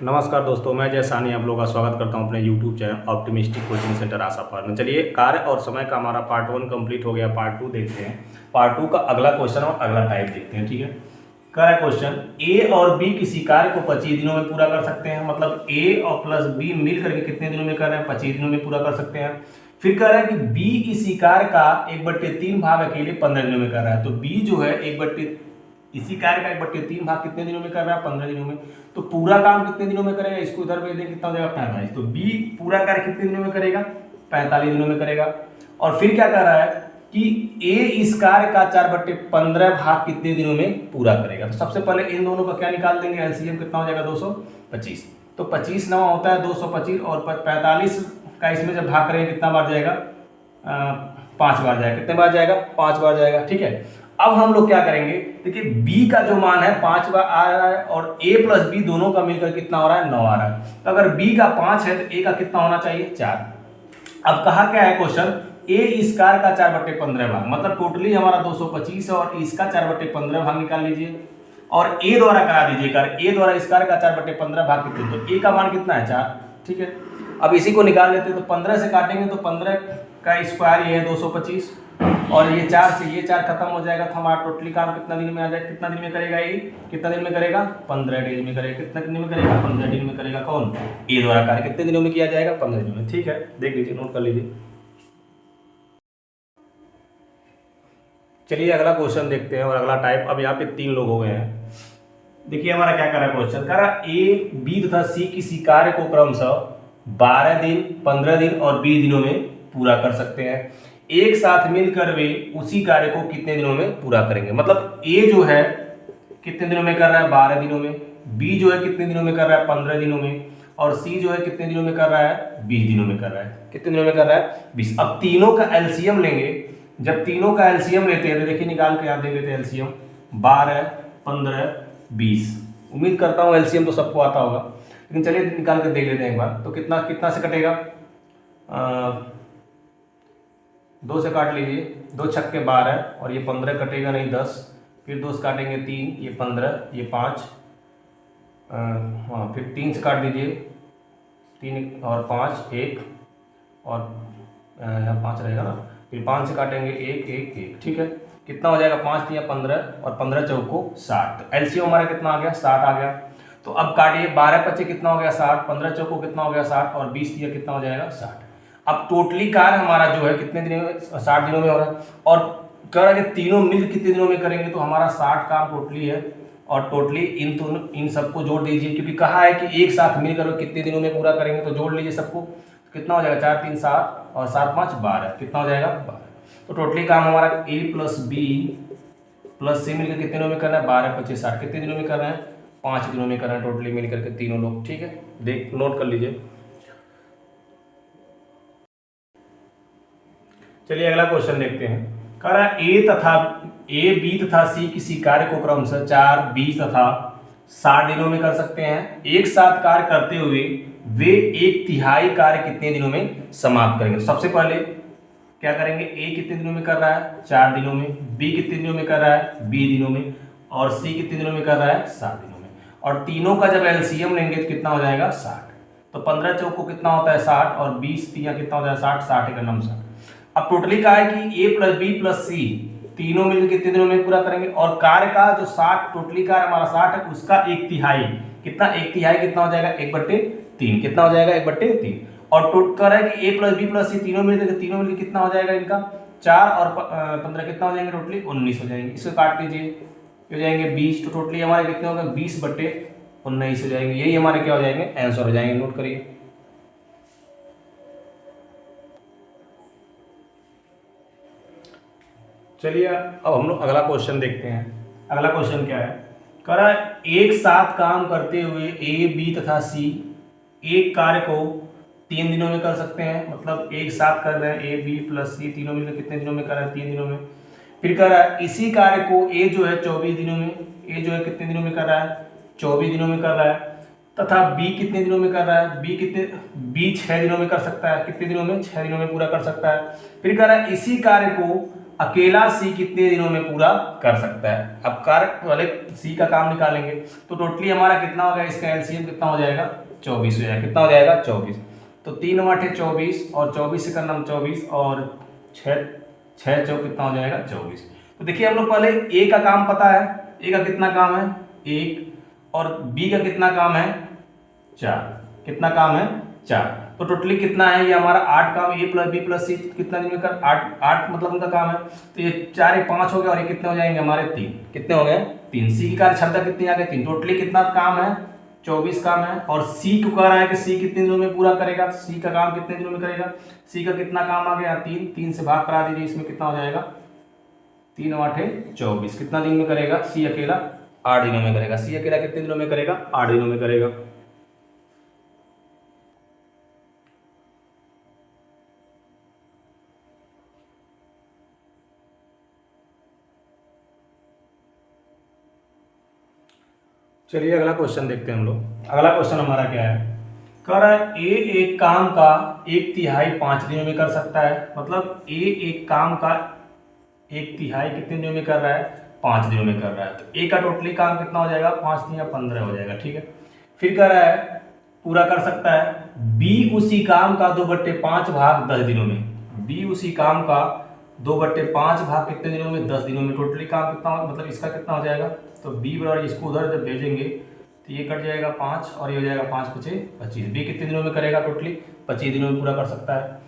नमस्कार दोस्तों, मैं जय सानी आप लोगों का स्वागत करता हूं अपने YouTube channel optimistic coaching centre Ashapur में। चलिए, कार्य और समय का हमारा पार्ट 1 कंप्लीट हो गया। पार्ट 2 देखते हैं। पार्ट 2 का अगला क्वेश्चन और अगला टाइप देखते हैं। ठीक है, कह रहा है क्वेश्चन, ए और बी किसी कार्य को 25 दिनों में पूरा कर सकते हैं। मतलब ए और प्लस बी मिल करके कितने दिनों में कर रहे हैं? 25 दिनों में पूरा कर सकते हैं। फिर कह रहा है कि बी इसी कार्य का 1/3 भाग अकेले 15 दिनों में कर रहा है। तो बी जो है इसी कार्य का 1/3 भाग कितने दिनों में कर रहा है? 15 दिनों में। तो पूरा काम कितने दिनों में करेगा? इसको इधर भेज दें, कितना हो जाएगा? 45। तो बी पूरा कार्य कितने दिनों में करेगा? 45 दिनों में करेगा। और फिर क्या कह रहा है कि ए इस कार्य का 4/15 भाग कितने दिनों में पूरा करेगा। तो सबसे पहले इन दोनों का क्या निकाल देंगे? एलसीएम कितना हो जाएगा? 225। तो 25 नवा होता है 225 और 45 का इसमें जब भाग करेंगे कितना बार जाएगा? 5 बार जाएगा। कितने बार जाएगा? 5 बार जाएगा। ठीक है, अब हम लोग क्या करेंगे? देखिए, b का जो मान है 5 बार आ रहा है और a प्लस बी दोनों का मिलकर कितना हो रहा है? 9 आ रहा है। तो अगर b का 5 है तो a का कितना होना चाहिए? 4। अब कहा क्या है क्वेश्चन? a इस कार्य का 4/15 भाग, मतलब टोटली हमारा 225 है और इसका 4/15 भाग निकाल लीजिए और a द्वारा करा दीजिए कार्य। a द्वारा इस कार्य का 4/15 भाग कितने? तो a का मान कितना है? 4। ठीक है, अब इसी को निकाल लेते हैं। तो 15 से काटेंगे तो 15 का स्क्वायर ये है 225 और ये 4 से ये 4 खत्म हो जाएगा। तो हमारा टोटली काम कितना दिन में आ जाएगा? कितना दिन में करेगा ये? कितना दिन में करेगा? 15 डेज में करेगा। कितना दिन में करेगा? 15 दिन में करेगा। कौन? ए द्वारा कार्य कितने दिनों में किया जाएगा? 15 दिनों में। ठीक है, देख लीजिए, नोट कर लीजिए। चलिए अगला क्वेश्चन देखते हैं और अगला टाइप। अब यहाँ पे 3 लोग हो गए हैं। देखिए हमारा क्या कर रहा है क्वेश्चन, कह रहा ए बी तथा सी किसी कार्य को क्रमशः 12 दिन, 15 दिन और 20 दिनों में पूरा कर सकते हैं। एक साथ मिलकर वे उसी कार्य को कितने दिनों में पूरा करेंगे? मतलब ए जो है कितने दिनों में कर रहा है? 12 दिनों में। बी जो है कितने दिनों में कर रहा है? 15 दिनों में। और सी जो है कितने दिनों में कर रहा है? 20 दिनों में कर रहा है। कितने दिनों में कर रहा है? 20। अब तीनों का एलसीएम लेंगे। जब तीनों का एलसीएम लेते हैं तो देखिए निकाल के यहाँ दे देते हैं एलसीएम। 12, 15, 20। उम्मीद करता हूँ एलसीएम तो सबको आता होगा, लेकिन चलिए निकाल के देख लेते हैं एक बार। तो कितना कितना से कटेगा? 2 से काट लीजिए। 2 छक्के 12 और ये 15 कटेगा नहीं 10। फिर 2 से काटेंगे 3, ये 15, ये 5। हाँ, फिर 3 से काट दीजिए। 3 और 5 1 और यहाँ 5 रहेगा ना। फिर 5 से काटेंगे 1 1 1। ठीक है, कितना हो जाएगा? 5 3 15 और 15 चौको 60। तो एलसीएम हमारा कितना आ गया? 60 आ गया। तो अब काटिए, 12 पच्चे कितना हो गया? 60। 15 चौको कितना हो गया? 60 और 20 दिया कितना हो जाएगा? 60। अब टोटली कार्य हमारा जो है कितने दिनों में? 60 दिनों में हो रहा है। और कह रहा है कि तीनों मिल कितने दिनों में करेंगे? तो हमारा 60 काम टोटली है और टोटली इन सबको जोड़ दीजिए, क्योंकि कहा है कि एक साथ मिलकर कितने दिनों में पूरा करेंगे। तो जोड़ लीजिए सबको। कितना हो जाएगा? 4 3 7 और 7 5 12। कितना हो जाएगा? 12। तो टोटली काम हमारा ए प्लस बी प्लस सी मिलकर कितने दिनों में करना है? 12 25 60। कितने दिनों में कर रहे हैं? 5 दिनों में कर रहे हैं टोटली मिलकर के तीनों लोग। ठीक है, देख नोट कर लीजिए। चलिए अगला क्वेश्चन देखते हैं। कह रहा है ए बी तथा सी किसी कार्य को क्रमशः 4 20 तथा 60 दिनों में कर सकते हैं। एक साथ कार्य करते हुए वे 1/3 कार्य कितने दिनों में समाप्त करेंगे? तो सबसे पहले क्या करेंगे? ए कितने दिनों में कर रहा है? 4 दिनों में। बी कितने दिनों में कर रहा है? 20 दिनों में। और सी कितने दिनों में कर रहा है? 7 दिनों में। और तीनों का जब एलसीएम लेंगे तो कितना हो जाएगा? 60। तो 15 चौको कितना होता है? 60 और 20 तिया कितना हो जाएगा? 60 60 एक नंबर 60। अब टोटली कहा है कि ए प्लस बी प्लस सी तीनों मिलकर कितने दिनों में पूरा करेंगे? और कार्य का जो 60 टोटली कार्य हमारा 60 है, उसका 1/3 कितना? 1/3 कितना हो जाएगा? 1/3। कितना हो जाएगा? 1/3। और टोटल कह रहा है कि ए प्लस बी प्लस सी तीनों मिलकर कितना हो जाएगा इनका? 4 और 15 कितना हो जाएंगे? टोटली 19 हो जाएंगे। इसको काट लीजिए, हो जाएंगे 20। तो टोटली हमारे कितने हो गए? 20/19 हो जाएंगे। यही हमारे क्या हो जाएंगे? आंसर हो जाएंगे। नोट करिए। चलिए अब हम लोग अगला क्वेश्चन देखते हैं। अगला क्वेश्चन क्या है? कह रहा है एक साथ काम करते हुए ए बी तथा सी एक कार्य को 3 दिनों में कर सकते हैं। मतलब एक साथ कर रहे हैं, ए बी प्लस सी तीनों मिलकर कितने दिनों में कर रहे हैं? 3 दिनों में। फिर कह रहा है इसी कार्य को ए जो है 24 दिनों में, ए जो है कितने दिनों में कर रहा है? 24 दिनों में कर रहा है। तथा बी कितने दिनों में कर रहा है? बी 6 दिनों में कर सकता है। कितने दिनों में? 6 दिनों में पूरा कर सकता है। फिर कह रहा है इसी कार्य को अकेला सी कितने दिनों में पूरा कर सकता है। अब कार्य पहले सी का काम निकालेंगे, तो टोटली हमारा कितना होगा, इसका एलसीएम कितना हो जाएगा, 24 हो जाएगा। कितना हो जाएगा, 24। तो 3 8 24 और 24 से करना 24 और 6 6 चौक कितना हो जाएगा, 24। तो देखिए हम लोग पहले ए का काम पता है, ए का कितना काम है 1, और बी का कितना काम है 4। कितना काम है 4। तो टोटली कितना है ये हमारा 8 काम, ए प्लस बी प्लस सी कितना दिन में कर 8 मतलब उनका काम है। तो ये 4 1 5 हो गया, और ये कितने हो जाएंगे हमारे 3। कितने हो गए 3। सी की कार्य क्षमता कितनी आ गई 3। टोटली कितना काम है 24 काम है। और सी को कह रहा है कि सी कितने दिनों में पूरा करेगा, सी का काम कितने दिनों में करेगा। सी का कितना काम आ गया 3, 3 से भाग करा दीजिए, इसमें कितना हो जाएगा 3 8 24। कितना दिन में करेगा सी अकेला, 8 दिनों में करेगा। सी अकेला कितने दिनों में करेगा, 8 दिनों में करेगा। चलिए अगला क्वेश्चन देखते हैं हम लोग। अगला क्वेश्चन हमारा क्या है, कह रहा है ए एक काम का 1/3 5 दिनों में कर सकता है। मतलब ए एक काम का 1/3 कितने दिनों में कर रहा है, 5 दिनों में कर रहा है। तो ए का टोटली काम कितना हो जाएगा, 5 3 15 हो जाएगा। ठीक है, फिर कह रहा है पूरा कर सकता है बी उसी काम का 2/5 भाग 10 दिनों में। बी उसी काम का 2/5 भाग कितने दिनों में, 10 दिनों में। टोटली काम कितना, मतलब इसका कितना हो जाएगा, तो बी बराबर इसको उधर जब भेजेंगे तो ये कट जाएगा 5 और ये हो जाएगा 5 5 25। बी कितने दिनों में करेगा, टोटली 25 दिनों में पूरा कर सकता है।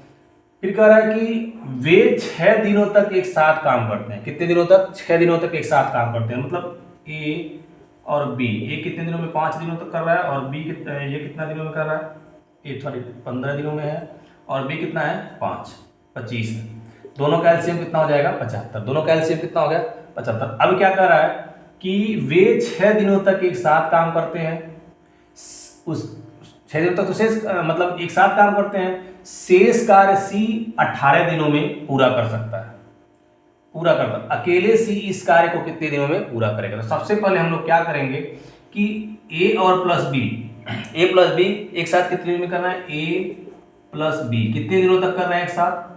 फिर कह रहा है कि वे 6 दिनों तक एक साथ काम करते हैं। कितने दिनों तक, 6 दिनों तक एक साथ काम करते हैं। मतलब ए और बी, ए कितने दिनों में 5 दिनों तक कर रहा है, और बी ये कितना दिनों में कर रहा है, ए सॉरी 15 दिनों में है, और बी कितना है 5 25 है। दोनों का एलसीएम कितना हो जाएगा 75। दोनों का एलसीएम कितना हो गया 75। अब क्या कर रहा है कि वे 6 दिनों तक एक साथ काम करते हैं। उस 6 दिनों तक तो शेष मतलब एक साथ काम करते हैं। शेष कार्य सी 18 दिनों में पूरा कर सकता है, पूरा करता है। अकेले सी इस कार्य को कितने दिनों में पूरा करेगा। तो सबसे पहले हम लोग क्या करेंगे कि ए और प्लस बी, ए प्लस बी एक साथ कितने दिनों में करना है, ए प्लस बी कितने दिनों तक कर रहे हैं एक साथ,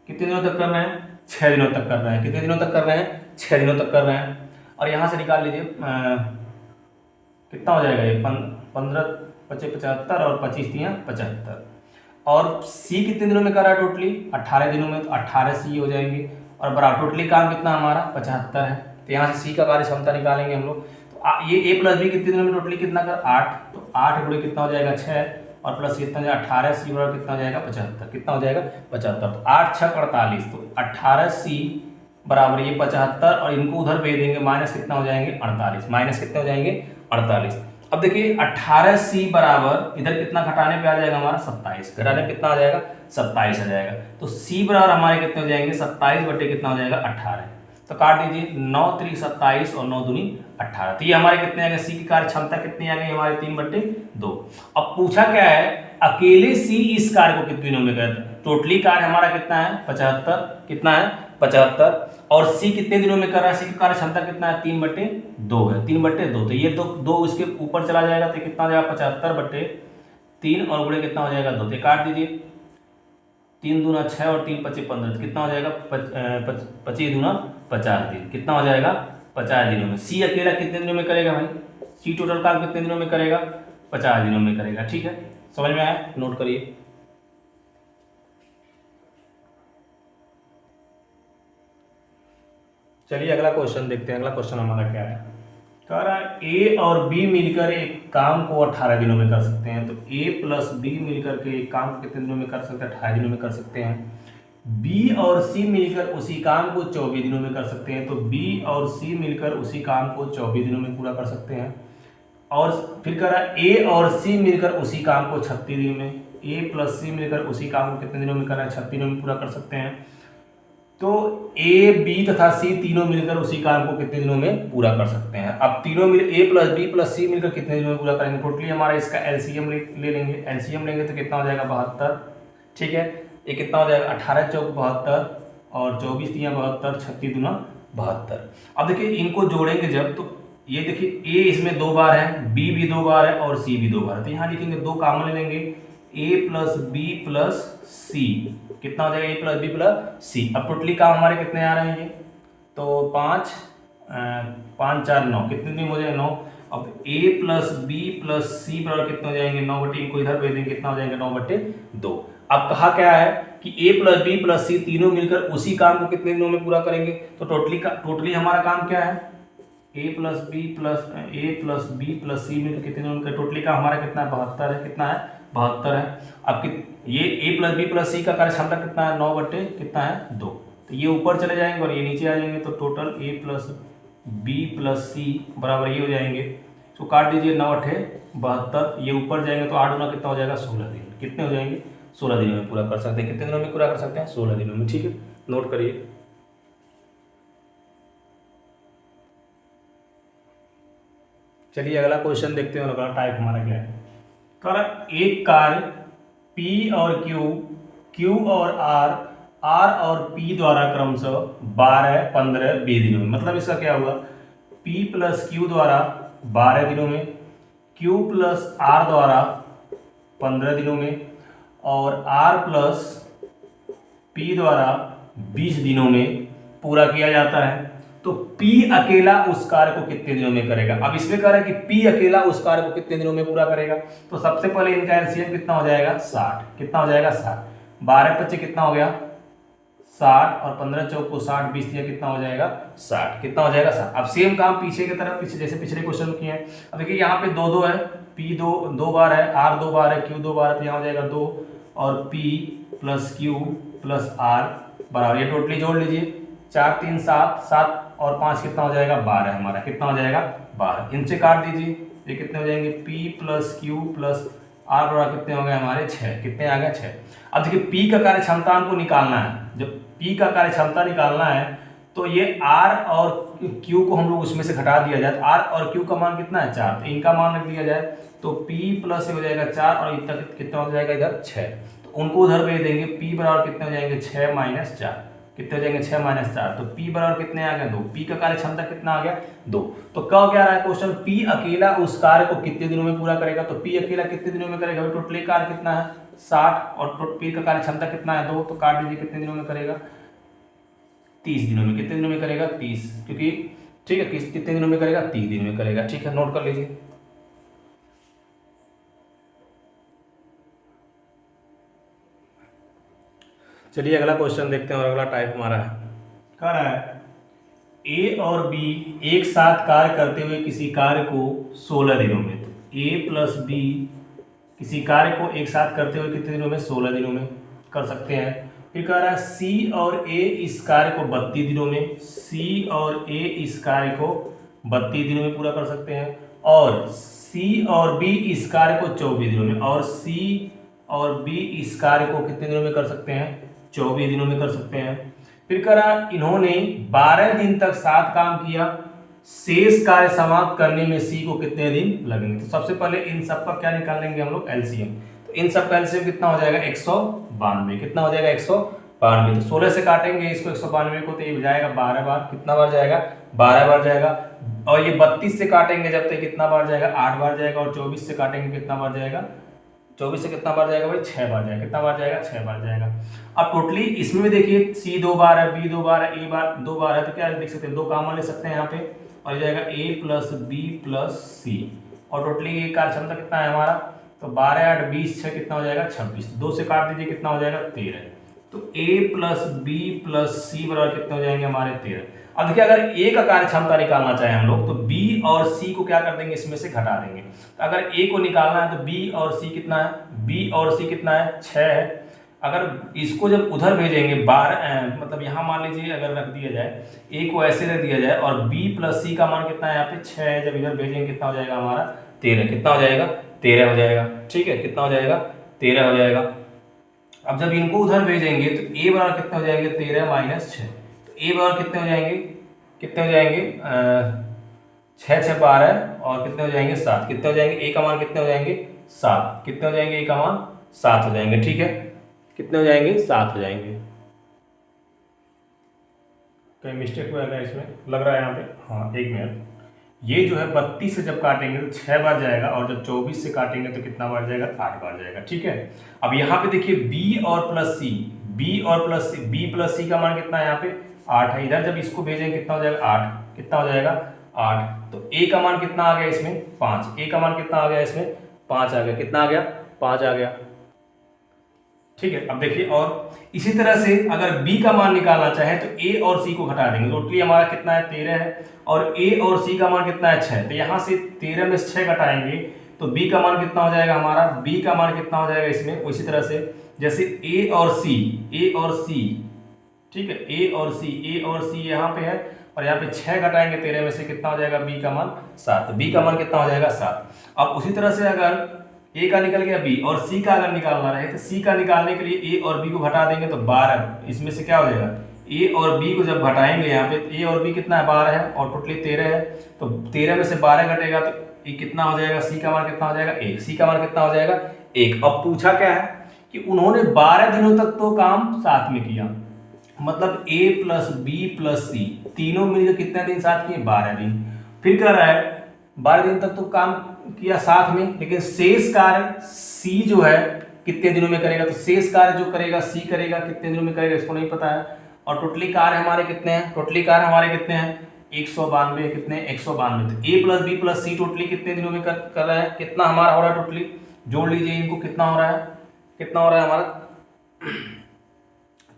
कितने दिनों तक कर रहे हैं 6 दिनों तक कर रहे हैं। कितने दिनों तक कर रहे हैं 6 दिनों तक कर रहे हैं। और यहाँ से निकाल लीजिए कितना हो जाएगा, ये 15 25 75 और 25 3 75। और सी कितने दिनों में कर रहा है, टोटली 18 दिनों में। तो 18 सी हो जाएंगे, और बराबर टोटली काम कितना हमारा 75 है। तो यहाँ से सी का कार्य क्षमता निकालेंगे हम लोग। तो ये ए प्लस बी कितने दिनों में टोटली कितना कर 8, तो 8 गुणे कितना हो जाएगा 6, और प्लस कितना हो जाएगा 18 सी बराबर कितना हो जाएगा 75। कितना हो जाएगा 75। तो 8 6 48, तो 18 सी बराबर ये 75, और इनको उधर भेज देंगे, माइनस कितना हो जाएंगे 48, माइनस कितने हो जाएंगे 48। अब देखिए 18 सी बराबर इधर कितना घटाने पे आ जाएगा हमारा 27, घटाने पे कितना आ जाएगा 27 आ जाएगा। तो सी बराबर हमारे कितने हो जाएंगे 27 बटे कितना हो जाएगा 18। तो काट दीजिए 9 3 27 और 9 दूनी 18। तो ये हमारे कितने आ गए, सी की कार्य क्षमता कितनी आ गई हमारे 3/2। अब पूछा क्या है, अकेले सी इस कार्य को कितने दिनों में करता है। टोटली कार्य हमारा कितना है 75, कितना है 75, और सी कितने दिनों में कर रहा है, सी की कार्य क्षमता कितना है 3/2 है, 3/2। तो ये दो इसके ऊपर चला जाएगा, तो कितना हो जाएगा 75/3, और गुणे कितना हो जाएगा 2। तो काट दीजिए 3 दूना 6 और 3 25 15, कितना हो जाएगा 25 दूना 50 दिन, कितना हो जाएगा 50 दिनों में। सी अकेला कितने दिनों में करेगा भाई, सी टोटल काम कितने दिनों में करेगा 50 दिनों में करेगा। ठीक है, समझ में आया, नोट करिए। चलिए अगला क्वेश्चन देखते हैं। अगला क्वेश्चन हमारा क्या है, कह रहा है ए और बी मिलकर एक काम को 18 दिनों में कर सकते हैं। तो ए प्लस बी मिलकर के एक काम को कितने दिनों में कर सकते हैं, 18 दिनों में कर सकते हैं। बी और सी मिलकर उसी काम को 24 दिनों में कर सकते हैं। तो बी और सी मिलकर उसी काम को 24 दिनों में पूरा कर सकते हैं। और फिर कह रहा है ए और सी मिलकर उसी काम को 36 दिनों में, ए प्लस सी मिलकर उसी काम को कितने दिनों में कर रहा है 36 दिनों में पूरा कर सकते हैं। तो ए बी तथा सी तीनों मिलकर उसी काम को कितने दिनों में पूरा कर सकते हैं। अब तीनों मिल ए प्लस बी प्लस सी मिलकर कितने दिनों में पूरा करेंगे। टोटली हमारा इसका एलसीएम ले लेंगे, एलसीएम लेंगे तो कितना हो जाएगा 72। ठीक है, ये कितना हो जाएगा 18 चौक 72 और 24 3 72, 36 दूना 72। अब देखिए इनको जोड़ेंगे जब, तो ये देखिए ए इसमें 2 बार है, बी भी 2 बार है और सी भी 2 बार है। तो यहाँ लिखेंगे 2 कॉमन ले लेंगे, ए प्लस बी प्लस सी, कितना हो जाएगा ए प्लस बी प्लस सी। अब टोटली काम हमारे कितने आ रहे हैं ये, तो 5 5 4 9, कितने दिन हो जाएगा 9। अब a plus B plus C बराबर कितने हो जाएंगे 9/, इनको इधर भेज देंगे, कितना हो जाएंगे 9/2। अब कहा क्या है कि a प्लस बी प्लस सी तीनों मिलकर उसी काम को कितने दिनों में पूरा करेंगे, तो टोटली हमारा काम क्या है, a प्लस बी प्लस सी मिलकर कितने दिनों में, टोटली का हमारा कितना है 72 है, कितना है 72 है। अब ये a प्लस बी प्लस सी का कार्य क्षमता कितना है 9/, कितना है 2, तो ये ऊपर चले जाएंगे और ये नीचे आ जाएंगे, तो total a plus B plus C बराबर ये हो जाएंगे, तो काट दीजिए 9/8 72, ये ऊपर जाएंगे तो 8 गुना कितना हो जाएगा 16 दिन, कितने हो जाएंगे 16 दिनों में पूरा कर सकते हैं। कितने दिनों में पूरा कर सकते हैं 16 दिनों में, ठीक है, नोट करिए। चलिए अगला क्वेश्चन देखते हैं, अगला टाइप हमारा क्या है। कर एक कार्य P और Q और R और P द्वारा क्रमशः 12 15 20 दिनों में, मतलब इसका क्या हुआ, P प्लस Q द्वारा 12 दिनों में, Q प्लस R द्वारा 15 दिनों में और R प्लस P द्वारा 20 दिनों में पूरा किया जाता है। तो P अकेला उस कार्य को कितने दिनों में करेगा। अब इसमें कह रहा है कि P अकेला उस कार्य को कितने दिनों में पूरा करेगा, तो सबसे पहले इनका एलसीएम कितना हो जाएगा 60, कितना हो जाएगा 60, 12 25 कितना हो गया 60 और 15 चौक को 60 20 दिया, कितना हो जाएगा 60, कितना हो जाएगा 60। अब सेम काम पीछे की तरफ, पीछे जैसे पिछले क्वेश्चन में किए हैं। अब देखिए यहाँ पे 2 2 है, P 2 बार है, R 2 बार है, Q 2 बार है, तो यहाँ हो जाएगा 2 और P plus Q plus R बराबर, ये टोटली जोड़ लीजिए 4 3 7 7 और 5 कितना हो जाएगा 12, हमारा कितना हो जाएगा 12, इनसे काट दीजिए, ये कितने हो जाएंगे P plus Q plus R बराबर कितने हो गए हमारे 6, कितने आ गए 6। अब देखिए P का कार्य क्षमता हमको निकालना है, जब P का कार्य क्षमता निकालना है तो ये R और Q को हम लोग उसमें से घटा दिया जाए, तो R और Q का मान कितना है 4, तो इनका मान रख दिया जाए, तो P प्लस हो जाएगा 4 और इतना कितना हो जाएगा इधर 6, तो उनको उधर भेज देंगे। P बराबर कितने हो जाएंगे 6 माइनस 4, कितने हो जाएंगे 6 माइनस 4, तो P बराबर कितने आ गए 2, P का कार्य क्षमता कितना आ गया 2। तो कह क्या रहा है क्वेश्चन, P अकेला उस कार्य को कितने दिनों में पूरा करेगा, तो P अकेला कितने दिनों में करेगा, टोटली कार्य कितना है 60 और P का कार्य क्षमता कितना है 2, तो काट दीजिए कितने दिनों में करेगा 30 दिनों में, कितने दिनों में करेगा 30, क्योंकि ठीक है कितने दिनों में करेगा 30 दिन में करेगा, ठीक है, नोट कर लीजिए। चलिए अगला क्वेश्चन देखते हैं और अगला टाइप हमारा है, कह रहा है A और B एक साथ कार्य करते हुए किसी कार्य को 16 दिनों में, तो A प्लस B किसी कार्य को एक साथ करते हुए कितने दिनों में 16 दिनों में कर सकते हैं। फिर कह रहा है C और A इस कार्य को 32 दिनों में, C और A इस कार्य को 32 दिनों में पूरा कर सकते हैं, और C और B इस कार्य को 24 दिनों में, और C और B इस कार्य को कितने दिनों में कर सकते हैं 24 दिनों में कर सकते हैं। फिर कह रहा इन्होंने 12 दिन तक साथ काम किया, शेष कार्य समाप्त करने में सी को कितने दिन लगेंगे। तो सबसे पहले इन सब का क्या निकाल लेंगे हम लोग एलसीएम, तो इन सब का एलसीएम कितना हो जाएगा 192, कितना हो जाएगा 192, तो 16 से काटेंगे इसको 192 को, तो ये हो जाएगा 12 बार, कितना बार जाएगा 12 बार जाएगा, और ये 32 से काटेंगे जब तक कितना बार जाएगा 8 बार जाएगा, और 24 से काटेंगे कितना बार जाएगा 24 से कितना बार जाएगा भाई 6 बार जाएगा, कितना बार जाएगा 6 बार जाएगा। अब टोटली इसमें भी देखिए C 2 बार है, B 2 बार है, A बार 2 बार है, तो क्या लिख सकते हैं 2 कॉमन ले सकते हैं यहाँ पे, और जाएगा A plus B plus C, और टोटली ये कार्य क्षमता कितना है हमारा, तो 12 8 20 6 कितना हो जाएगा 26, 2 से काट दीजिए कितना हो जाएगा 13, तो A plus B plus C बराबर कितने हो जाएंगे हमारे 13। अब देखिए अगर A का कार्य क्षमता निकालना चाहे हम लोग, तो B और C को क्या कर देंगे इसमें से घटा देंगे, तो अगर A को निकालना है तो B और C कितना है, B और C कितना है 6 है। अगर इसको जब उधर भेजेंगे 12 मतलब यहाँ मान लीजिए अगर रख दिया जाए A को ऐसे रख दिया जाए, और B प्लस C का मान कितना है यहाँ पे 6 है, जब इधर भेजेंगे कितना हो जाएगा हमारा 13, कितना हो जाएगा 13 हो जाएगा, ठीक है, कितना हो जाएगा 13 हो जाएगा। अब जब इनको उधर भेजेंगे तो A बराबर कितने हो जाएंगे 13 माइनस 6, तो A बराबर कितने हो जाएंगे 6 6 12 और कितने हो जाएंगे 7, कितने हो जाएंगे A का मान कितने हो जाएंगे 7, कितने हो जाएंगे A का मान 7 हो जाएंगे, ठीक है, कितने हो जाएंगे 7 हो जाएंगे। कहीं मिस्टेक हुआ है इसमें लग रहा है यहाँ पे, हाँ एक मिनट, ये जो है 32 से जब काटेंगे तो 6 बार जाएगा, और जब 24 से काटेंगे तो कितना बार जाएगा, 8 बार जाएगा। ठीक है, अब यहाँ पे देखिए बी और प्लस सी, बी और प्लस सी, बी प्लस सी का मान कितना है यहाँ पे 8 है। इधर जब इसको भेजेंगे कितना हो जाएगा 8, कितना हो जाएगा 8। तो ए का मान कितना आ गया इसमें 5, ए का मान कितना आ गया इसमें 5 आ गया, कितना आ गया 5 आ गया। ठीक है, अब देखिए और इसी तरह से अगर b का मान निकालना चाहे तो a और c को घटा देंगे, टोटली हमारा कितना है 13 है, और a और c का मान कितना है 6, तो यहाँ से 13 में 6 घटाएंगे तो b का मान कितना हो जाएगा हमारा, b का मान कितना हो जाएगा इसमें उसी तरह से जैसे a और c, ठीक है a और c यहाँ पे है, और यहाँ पे 6 घटाएंगे 13 में से कितना हो जाएगा b का मान 7, तो b का मान कितना हो जाएगा 7। अब उसी तरह से अगर a का निकल गया b और c का अगर निकालना रहे तो c का निकालने के लिए a और b को घटा देंगे तो 12, इसमें से क्या हो जाएगा a और b को जब घटाएंगे यहाँ पे a और b कितना है 12 है और टोटली 13 है, तो 13 में से 12 घटेगा तो ये कितना हो जाएगा, c का मान कितना हो जाएगा 1, c का मान कितना हो जाएगा 1। अब पूछा क्या है कि उन्होंने 12 दिनों तक तो काम साथ में किया, मतलब a प्लस बी प्लस सी तीनों मिलकर कितने दिन साथ किए 12 दिन। फिर कह रहा है 12 दिन तक तो काम किया साथ में, लेकिन शेष कार्य सी जो है कितने दिनों में करेगा, तो शेष कार्य जो करेगा सी करेगा कितने दिनों में करेगा इसको नहीं पता है। और टोटली कार्य हमारे कितने हैं, टोटली कार्य हमारे कितने हैं 192, कितने 192। तो ए प्लस बी प्लस सी टोटली कितने दिनों में कर रहे हैं, कितना हमारा हो रहा है टोटली, जोड़ लीजिए इनको, कितना हो रहा है, कितना हो रहा है हमारा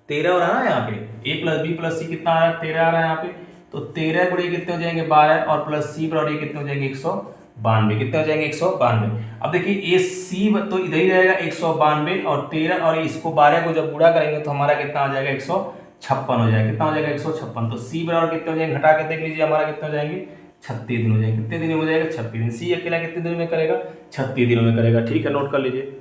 13 हो रहा है ना यहाँ पे, ए प्लस बी प्लस सी कितना आ रहा है 13 आ रहा है यहाँ पे, तो 13 गुणे कितने हो जाएंगे 12, और प्लस सी पर ये कितने हो जाएंगे 192, कितने हो जाएंगे 192। अब देखिए ए सी तो इधर ही रहेगा 192, और 13 और इसको 12 को जब गुणा करेंगे तो हमारा कितना हो जाएगा 156 हो जाएगा, कितना हो जाएगा 156। तो सी बराबर कितने हो जाएंगे, घटा के देख लीजिए हमारा कितने हो जाएंगे 36 दिन हो जाएंगे, कितने दिन हो जाएगा 36 दिन। सी अकेला कितने दिनों में करेगा 36 दिनों में करेगा। ठीक है, नोट कर लीजिए।